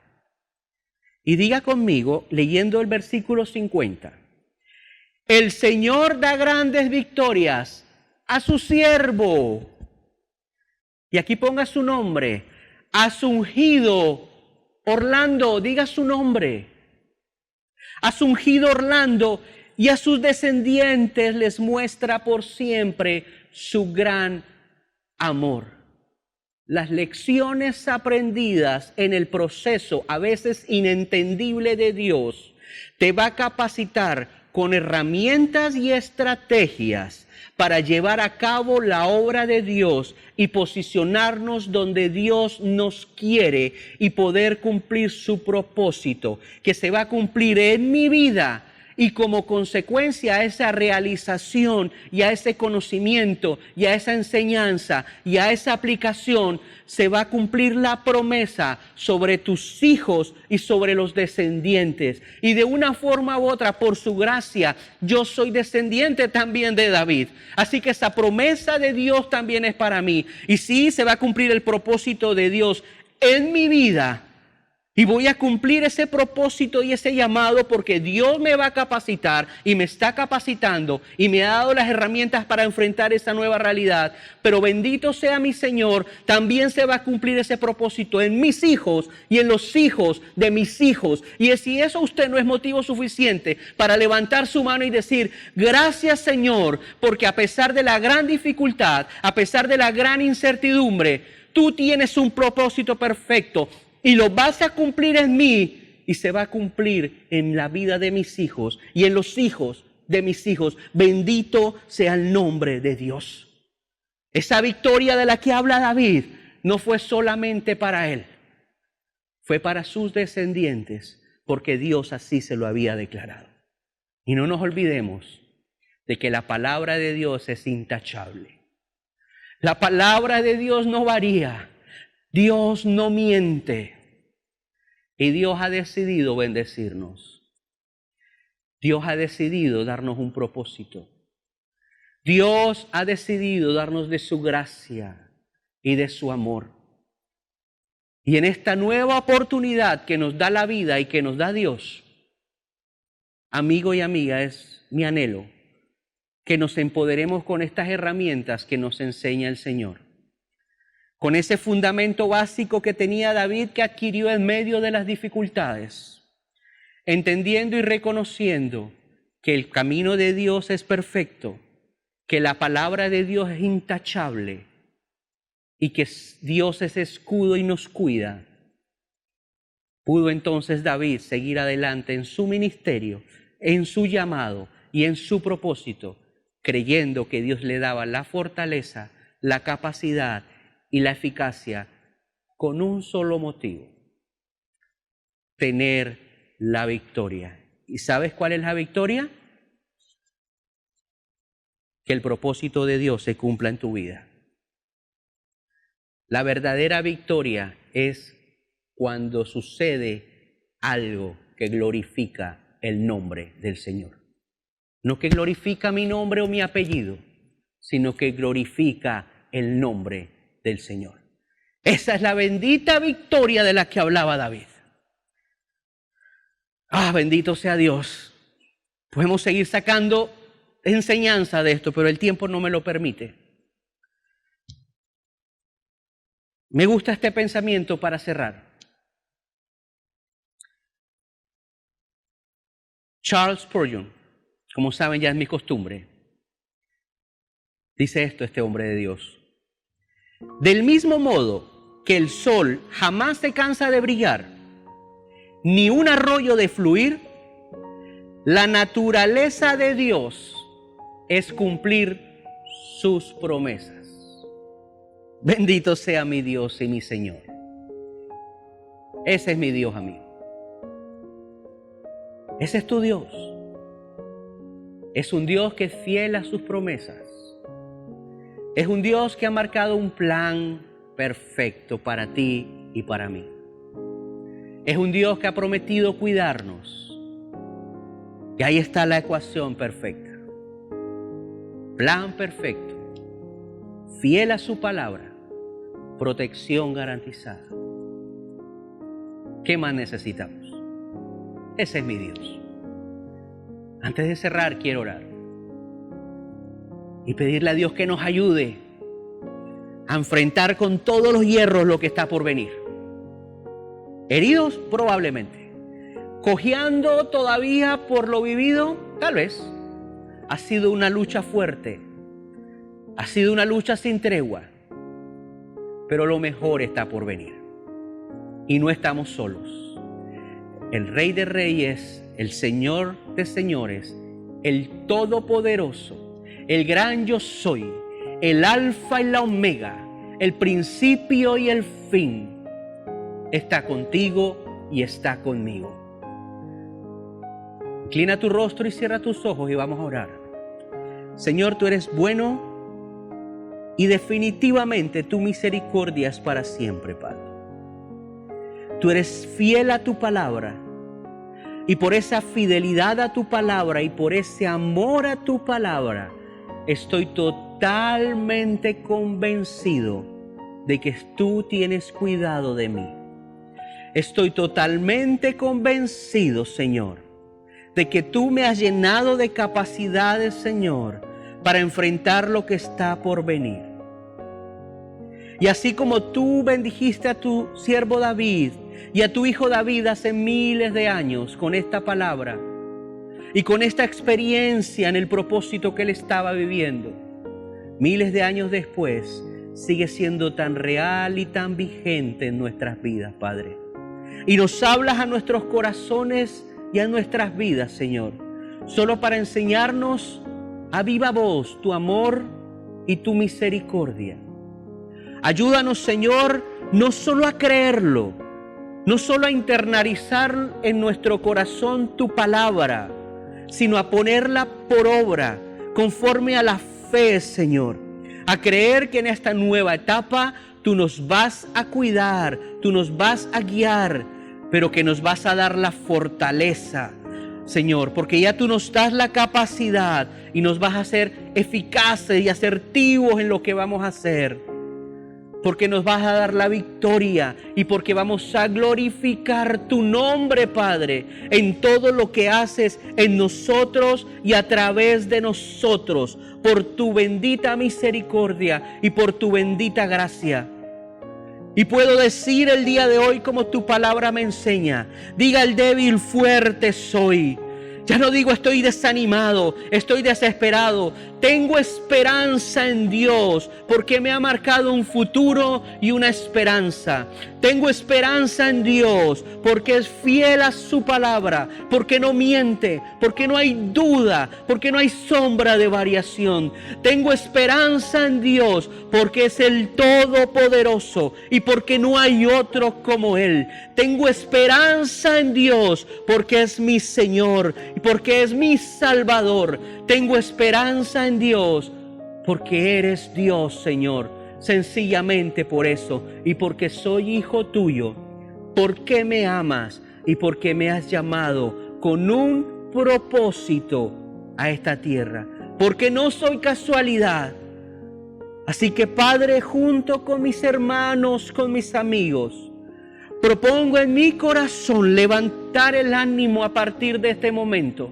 Y diga conmigo, leyendo el versículo 50, el Señor da grandes victorias a su siervo. Y aquí ponga su nombre, a su ungido Orlando, diga su nombre. A su ungido Orlando y a sus descendientes les muestra por siempre su gran amor. Las lecciones aprendidas en el proceso, a veces inentendible de Dios, te va a capacitar con herramientas y estrategias para llevar a cabo la obra de Dios y posicionarnos donde Dios nos quiere y poder cumplir su propósito, que se va a cumplir en mi vida Y como consecuencia a esa realización y a ese conocimiento y a esa enseñanza y a esa aplicación, se va a cumplir la promesa sobre tus hijos y sobre los descendientes. Y de una forma u otra, por su gracia, yo soy descendiente también de David. Así que esa promesa de Dios también es para mí. Y sí, se va a cumplir el propósito de Dios en mi vida. Y voy a cumplir ese propósito y ese llamado porque Dios me va a capacitar y me está capacitando y me ha dado las herramientas para enfrentar esa nueva realidad. Pero bendito sea mi Señor, también se va a cumplir ese propósito en mis hijos y en los hijos de mis hijos. Y si eso usted no es motivo suficiente para levantar su mano y decir, gracias Señor, porque a pesar de la gran dificultad, a pesar de la gran incertidumbre, tú tienes un propósito perfecto. Y lo vas a cumplir en mí y se va a cumplir en la vida de mis hijos y en los hijos de mis hijos. Bendito sea el nombre de Dios. Esa victoria de la que habla David no fue solamente para él. Fue para sus descendientes porque Dios así se lo había declarado. Y no nos olvidemos de que la palabra de Dios es intachable. La palabra de Dios no varía. Dios no miente. Y Dios ha decidido bendecirnos. Dios ha decidido darnos un propósito. Dios ha decidido darnos de su gracia y de su amor. Y en esta nueva oportunidad que nos da la vida y que nos da Dios, amigo y amiga, es mi anhelo que nos empoderemos con estas herramientas que nos enseña el Señor. Con ese fundamento básico que tenía David, que adquirió en medio de las dificultades, entendiendo y reconociendo que el camino de Dios es perfecto, que la palabra de Dios es intachable y que Dios es escudo y nos cuida. Pudo entonces David seguir adelante en su ministerio, en su llamado y en su propósito, creyendo que Dios le daba la fortaleza, la capacidad y la eficacia con un solo motivo: tener la victoria. ¿Y sabes cuál es la victoria? Que el propósito de Dios se cumpla en tu vida. La verdadera victoria es cuando sucede algo que glorifica el nombre del Señor. No que glorifica mi nombre o mi apellido, sino que glorifica el nombre del Señor. Esa es la bendita victoria de la que hablaba David. Bendito sea Dios. Podemos seguir sacando enseñanza de esto, pero el tiempo no me lo permite. Me gusta este pensamiento para cerrar. Charles Spurgeon, como saben ya es mi costumbre, dice esto este hombre de Dios: del mismo modo que el sol jamás se cansa de brillar, ni un arroyo de fluir, la naturaleza de Dios es cumplir sus promesas. Bendito sea mi Dios y mi Señor. Ese es mi Dios, amigo. Ese es tu Dios. Es un Dios que es fiel a sus promesas. Es un Dios que ha marcado un plan perfecto para ti y para mí. Es un Dios que ha prometido cuidarnos. Y ahí está la ecuación perfecta. Plan perfecto. Fiel a su palabra. Protección garantizada. ¿Qué más necesitamos? Ese es mi Dios. Antes de cerrar, quiero orar y pedirle a Dios que nos ayude a enfrentar con todos los hierros lo que está por venir. Heridos, probablemente. Cojeando todavía por lo vivido, tal vez. Ha sido una lucha fuerte. Ha sido una lucha sin tregua. Pero lo mejor está por venir. Y no estamos solos. El Rey de Reyes, el Señor de Señores, el Todopoderoso, el gran yo soy, el Alfa y la Omega, el principio y el fin, está contigo y está conmigo. Inclina tu rostro y cierra tus ojos y vamos a orar. Señor, tú eres bueno y definitivamente tu misericordia es para siempre, Padre. Tú eres fiel a tu palabra y por esa fidelidad a tu palabra y por ese amor a tu palabra, estoy totalmente convencido de que tú tienes cuidado de mí. Estoy totalmente convencido, Señor, de que tú me has llenado de capacidades, Señor, para enfrentar lo que está por venir. Y así como tú bendijiste a tu siervo David y a tu hijo David hace miles de años con esta palabra y con esta experiencia en el propósito que él estaba viviendo, miles de años después sigue siendo tan real y tan vigente en nuestras vidas, Padre. Y nos hablas a nuestros corazones y a nuestras vidas, Señor, solo para enseñarnos a viva voz tu amor y tu misericordia. Ayúdanos, Señor, no solo a creerlo, no solo a internalizar en nuestro corazón tu palabra, sino a ponerla por obra conforme a la fe, Señor. A creer que en esta nueva etapa tú nos vas a cuidar, tú nos vas a guiar, pero que nos vas a dar la fortaleza, Señor, porque ya tú nos das la capacidad y nos vas a hacer eficaces y asertivos en lo que vamos a hacer. Porque nos vas a dar la victoria y porque vamos a glorificar tu nombre, Padre, en todo lo que haces en nosotros y a través de nosotros, por tu bendita misericordia y por tu bendita gracia. Y puedo decir el día de hoy como tu palabra me enseña: diga el débil, fuerte soy. Ya no digo estoy desanimado, estoy desesperado. Tengo esperanza en Dios porque me ha marcado un futuro y una esperanza. Tengo esperanza en Dios porque es fiel a su palabra, porque no miente, porque no hay duda, porque no hay sombra de variación. Tengo esperanza en Dios porque es el Todopoderoso y porque no hay otro como Él. Tengo esperanza en Dios porque es mi Señor y porque es mi Salvador. Tengo esperanza en Dios porque eres Dios, Señor. Sencillamente por eso y porque soy hijo tuyo, porque me amas y porque me has llamado con un propósito a esta tierra, porque no soy casualidad. Así que, Padre, junto con mis hermanos, con mis amigos, propongo en mi corazón levantar el ánimo a partir de este momento.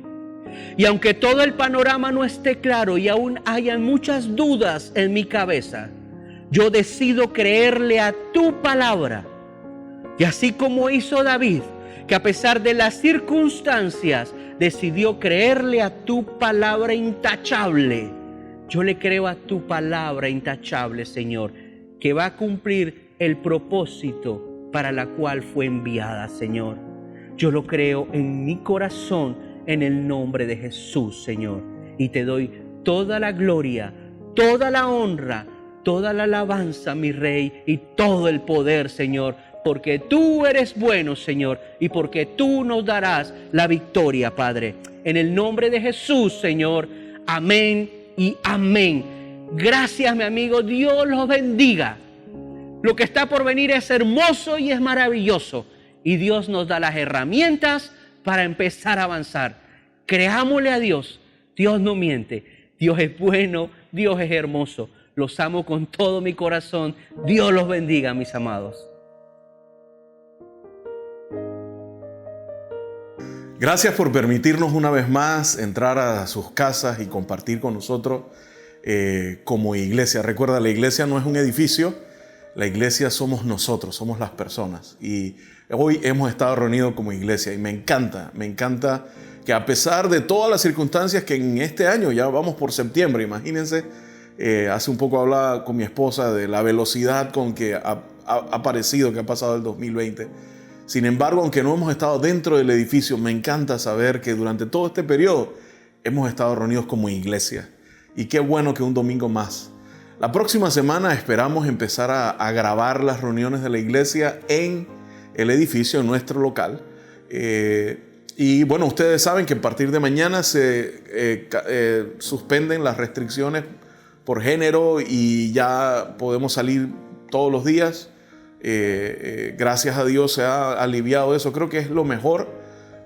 Y aunque todo el panorama no esté claro y aún hayan muchas dudas en mi cabeza, yo decido creerle a tu palabra. Y así como hizo David, que a pesar de las circunstancias decidió creerle a tu palabra intachable, yo le creo a tu palabra intachable, Señor, que va a cumplir el propósito para la cual fue enviada, Señor. Yo lo creo en mi corazón, en el nombre de Jesús, Señor. Y te doy toda la gloria, toda la honra, toda la alabanza, mi Rey, y todo el poder, Señor, porque tú eres bueno, Señor, y porque tú nos darás la victoria, Padre. En el nombre de Jesús, Señor. Amén y amén. Gracias, mi amigo. Dios los bendiga. Lo que está por venir es hermoso y es maravilloso. Y Dios nos da las herramientas para empezar a avanzar. Creámosle a Dios. Dios no miente. Dios es bueno. Dios es hermoso. Los amo con todo mi corazón. Dios los bendiga, mis amados. Gracias por permitirnos una vez más entrar a sus casas y compartir con nosotros como iglesia. Recuerda, la iglesia no es un edificio, la iglesia somos nosotros, somos las personas. Y hoy hemos estado reunidos como iglesia y me encanta que a pesar de todas las circunstancias que en este año, ya vamos por septiembre, imagínense, hace un poco hablaba con mi esposa de la velocidad con que ha parecido que ha pasado el 2020. Sin embargo, aunque no hemos estado dentro del edificio, me encanta saber que durante todo este periodo hemos estado reunidos como iglesia. Y qué bueno que un domingo más. La próxima semana esperamos empezar a grabar las reuniones de la iglesia en el edificio, en nuestro local. Y bueno, ustedes saben que a partir de mañana se suspenden las restricciones por género y ya podemos salir todos los días. Gracias a Dios se ha aliviado eso. Creo que es lo mejor.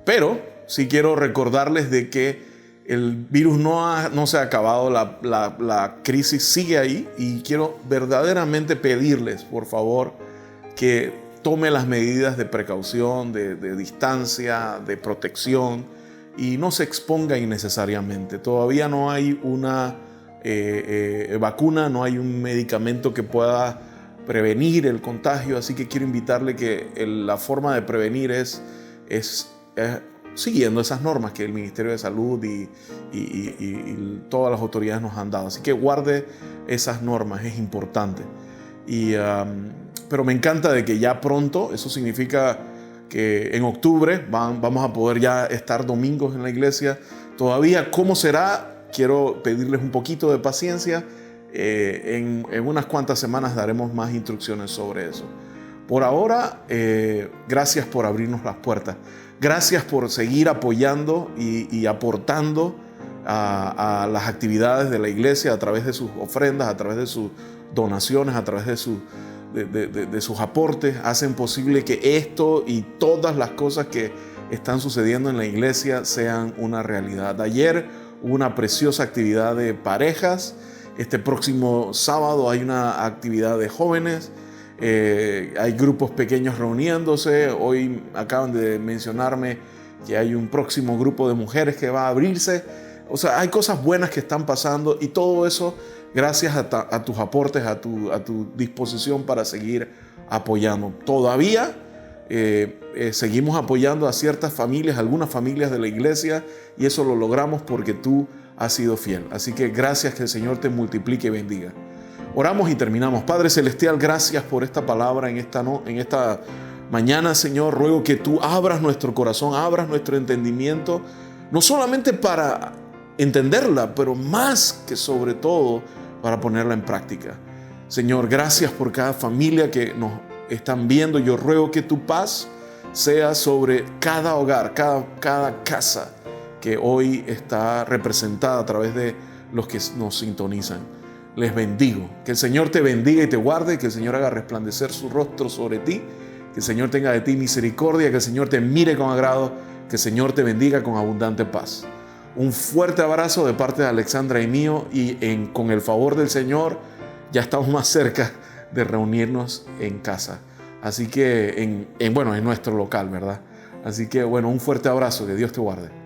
Pero sí quiero recordarles de que el virus no se ha acabado. La crisis sigue ahí. Y quiero verdaderamente pedirles, por favor, que tome las medidas de precaución, de distancia, de protección y no se exponga innecesariamente. Todavía no hay una vacuna, no hay un medicamento que pueda prevenir el contagio, así que quiero invitarle que la forma de prevenir es siguiendo esas normas que el Ministerio de Salud y todas las autoridades nos han dado. Así que guarde esas normas, es importante. Pero me encanta de que ya pronto, eso significa que en octubre vamos a poder ya estar domingos en la iglesia. Todavía, ¿cómo será? Quiero pedirles un poquito de paciencia. En unas cuantas semanas daremos más instrucciones sobre eso. Por ahora, gracias por abrirnos las puertas. Gracias por seguir apoyando y aportando a las actividades de la iglesia a través de sus ofrendas, a través de sus donaciones, a través de sus aportes. Hacen posible que esto y todas las cosas que están sucediendo en la iglesia sean una realidad. Ayer hubo una preciosa actividad de parejas. Este próximo sábado hay una actividad de jóvenes. Hay grupos pequeños reuniéndose. Hoy acaban de mencionarme que hay un próximo grupo de mujeres que va a abrirse. O sea, hay cosas buenas que están pasando y todo eso gracias a tus aportes, a tu disposición para seguir apoyando. Todavía seguimos apoyando a ciertas familias, algunas familias de la iglesia, y eso lo logramos porque tú has sido fiel. Así que gracias, que el Señor te multiplique y bendiga. Oramos y terminamos. Padre Celestial, gracias por esta palabra en esta mañana, Señor. Ruego que tú abras nuestro corazón, abras nuestro entendimiento, no solamente para entenderla, pero más que sobre todo para ponerla en práctica. Señor, gracias por cada familia que nos están viendo. Yo ruego que tu paz sea sobre cada hogar, cada casa que hoy está representada a través de los que nos sintonizan. Les bendigo. Que el Señor te bendiga y te guarde, que el Señor haga resplandecer su rostro sobre ti, que el Señor tenga de ti misericordia, que el Señor te mire con agrado, que el Señor te bendiga con abundante paz. Un fuerte abrazo de parte de Alexandra y mío, y con el favor del Señor ya estamos más cerca de reunirnos en casa. Así que en nuestro local, ¿verdad? Así que un fuerte abrazo, que Dios te guarde.